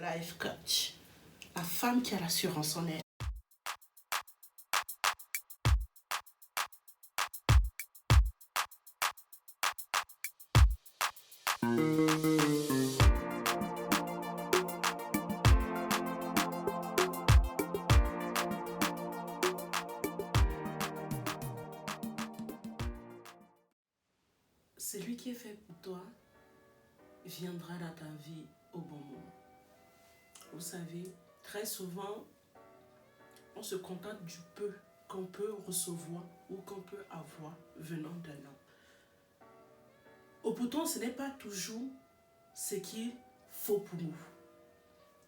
Life coach, la femme qui a l'assurance en elle. Celui qui est fait pour toi viendra dans ta vie au bon moment. Vous savez, très souvent, on se contente du peu qu'on peut recevoir ou qu'on peut avoir venant d'un homme. Au pourtant, ce n'est pas toujours ce qu'il faut pour nous.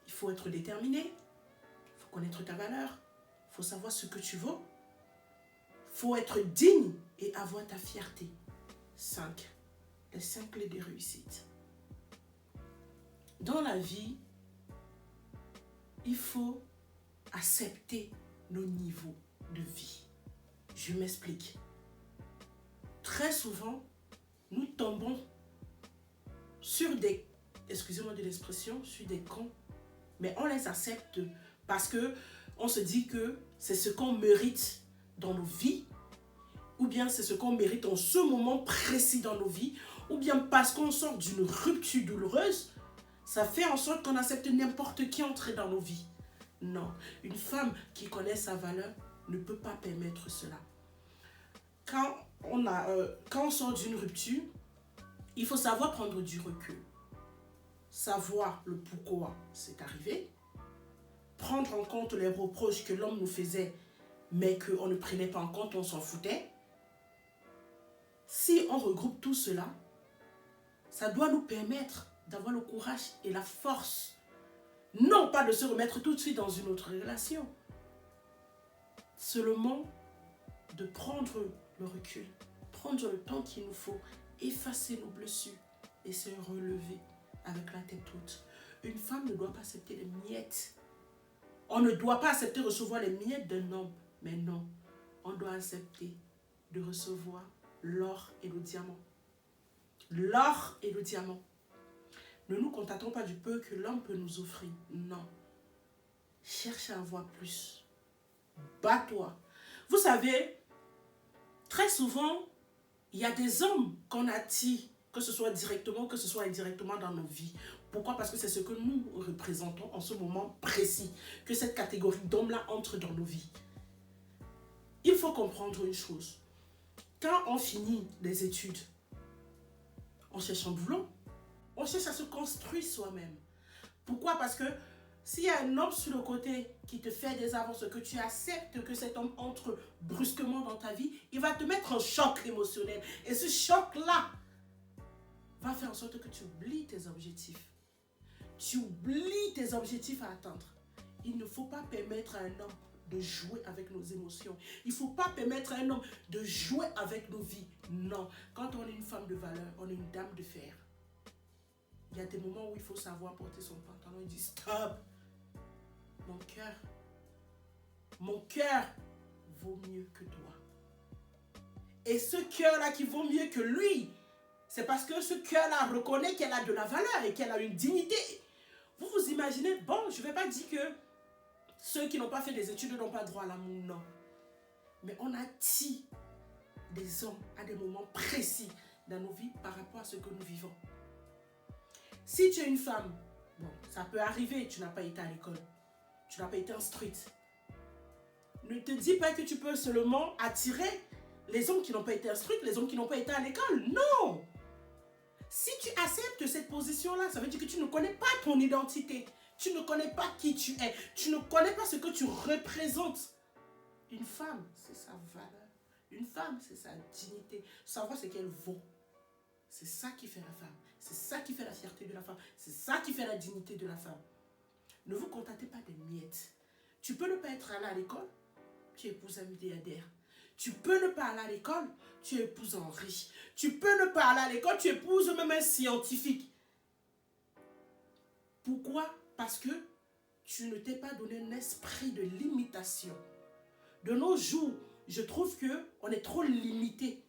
Il faut être déterminé, il faut connaître ta valeur, il faut savoir ce que tu vaux, il faut être digne et avoir ta fierté. 5. Les 5 clés de réussite. Dans la vie, il faut accepter nos niveaux de vie. Je m'explique. Très souvent, nous tombons sur des, excusez-moi de l'expression, sur des cons, mais on les accepte parce que on se dit que c'est ce qu'on mérite dans nos vies, ou bien c'est ce qu'on mérite en ce moment précis dans nos vies, ou bien parce qu'on sort d'une rupture douloureuse, ça fait en sorte qu'on accepte n'importe qui entrer dans nos vies. Non, une femme qui connaît sa valeur ne peut pas permettre cela. Quand on sort d'une rupture, il faut savoir prendre du recul, savoir le pourquoi c'est arrivé, prendre en compte les reproches que l'homme nous faisait, mais qu'on ne prenait pas en compte, on s'en foutait. Si on regroupe tout cela, ça doit nous permettre d'avoir le courage et la force, non pas de se remettre tout de suite dans une autre relation, seulement de prendre le recul, prendre le temps qu'il nous faut, effacer nos blessures et se relever avec la tête haute. Une femme ne doit pas accepter les miettes. On ne doit pas accepter de recevoir les miettes d'un homme, mais non, on doit accepter de recevoir l'or et le diamant. L'or et le diamant. Ne nous contentons pas du peu que l'homme peut nous offrir. Non. Cherche à avoir plus. Bats-toi. Vous savez, très souvent, il y a des hommes qu'on attire, que ce soit directement, que ce soit indirectement dans nos vies. Pourquoi? Parce que c'est ce que nous représentons en ce moment précis, que cette catégorie d'hommes-là entre dans nos vies. Il faut comprendre une chose. Quand on finit les études, on cherche un boulot. On cherche à se construire soi-même. Pourquoi? Parce que s'il y a un homme sur le côté qui te fait des avances, que tu acceptes que cet homme entre brusquement dans ta vie, il va te mettre un choc émotionnel. Et ce choc-là va faire en sorte que tu oublies tes objectifs. Tu oublies tes objectifs à atteindre. Il ne faut pas permettre à un homme de jouer avec nos émotions. Il ne faut pas permettre à un homme de jouer avec nos vies. Non. Quand on est une femme de valeur, on est une dame de fer. Il y a des moments où il faut savoir porter son pantalon et dire stop. Mon cœur vaut mieux que toi. Et ce cœur-là qui vaut mieux que lui, c'est parce que ce cœur-là reconnaît qu'elle a de la valeur et qu'elle a une dignité. Vous vous imaginez, bon, je ne vais pas dire que ceux qui n'ont pas fait des études n'ont pas droit à l'amour, non. Mais on attire des hommes à des moments précis dans nos vies par rapport à ce que nous vivons. Si tu es une femme, bon, ça peut arriver, tu n'as pas été à l'école, tu n'as pas été instruite. Ne te dis pas que tu peux seulement attirer les hommes qui n'ont pas été instruits, les hommes qui n'ont pas été à l'école. Non! Si tu acceptes cette position-là, ça veut dire que tu ne connais pas ton identité. Tu ne connais pas qui tu es. Tu ne connais pas ce que tu représentes. Une femme, c'est sa valeur. Une femme, c'est sa dignité. Savoir ce qu'elle vaut. C'est ça qui fait la femme. C'est ça qui fait la fierté de la femme. C'est ça qui fait la dignité de la femme. Ne vous contentez pas des miettes. Tu peux ne pas être allé à l'école, tu épouses un milliardaire. Tu peux ne pas aller à l'école, tu épouses un riche. Tu peux ne pas aller à l'école, tu épouses même un scientifique. Pourquoi? Parce que tu ne t'es pas donné un esprit de limitation. De nos jours, je trouve qu'on est trop limité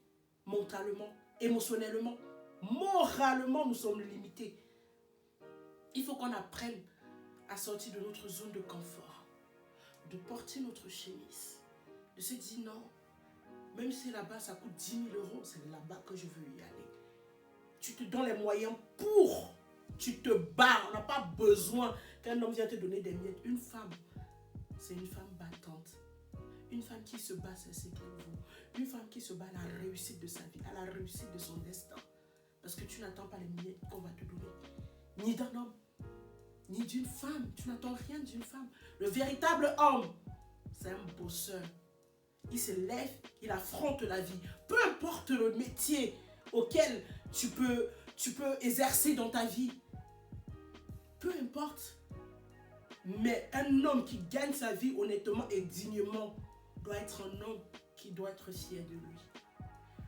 mentalement, émotionnellement. Moralement, nous sommes limités. Il faut qu'on apprenne à sortir de notre zone de confort, de porter notre chemise, de se dire non, même si là-bas ça coûte 10 000 euros, c'est là-bas que je veux y aller. Tu te donnes les moyens pour, tu te bats, on n'a pas besoin qu'un homme vienne te donner des miettes. Une femme, c'est une femme battante. Une femme qui se bat, c'est ce qu'il vaut. Une femme qui se bat à la réussite de sa vie, à la réussite de son destin. Parce que tu n'attends pas les miettes qu'on va te donner. Ni d'un homme, ni d'une femme. Tu n'attends rien d'une femme. Le véritable homme, c'est un bosseur. Il se lève, il affronte la vie. Peu importe le métier auquel tu peux exercer dans ta vie. Peu importe. Mais un homme qui gagne sa vie honnêtement et dignement doit être un homme qui doit être fier de lui.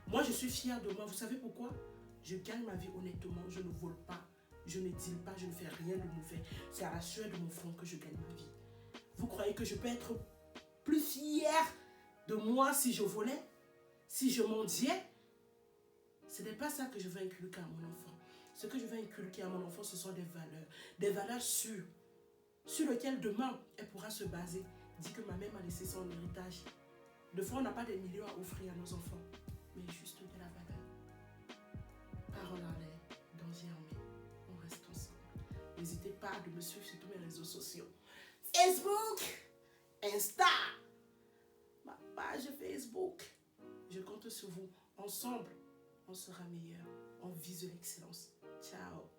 Moi, je suis fière de moi. Vous savez pourquoi? Je gagne ma vie honnêtement. Je ne vole pas. Je ne deal pas. Je ne fais rien de mauvais. C'est à la sueur de mon front que je gagne ma vie. Vous croyez que je peux être plus fière de moi si je volais? Si je mendiais? Ce n'est pas ça que je veux inculquer à mon enfant. Ce que je veux inculquer à mon enfant, ce sont des valeurs. Des valeurs sûres. Sur lesquelles demain, elle pourra se baser. Dit que ma mère m'a laissé son héritage. De fois, on n'a pas des millions à offrir à nos enfants. Mais juste de la valeur. Parole en l'air, danger en main. On reste ensemble. N'hésitez pas de me suivre sur tous mes réseaux sociaux. Facebook, Insta, ma page Facebook. Je compte sur vous. Ensemble, on sera meilleur. On vise l'excellence. Ciao.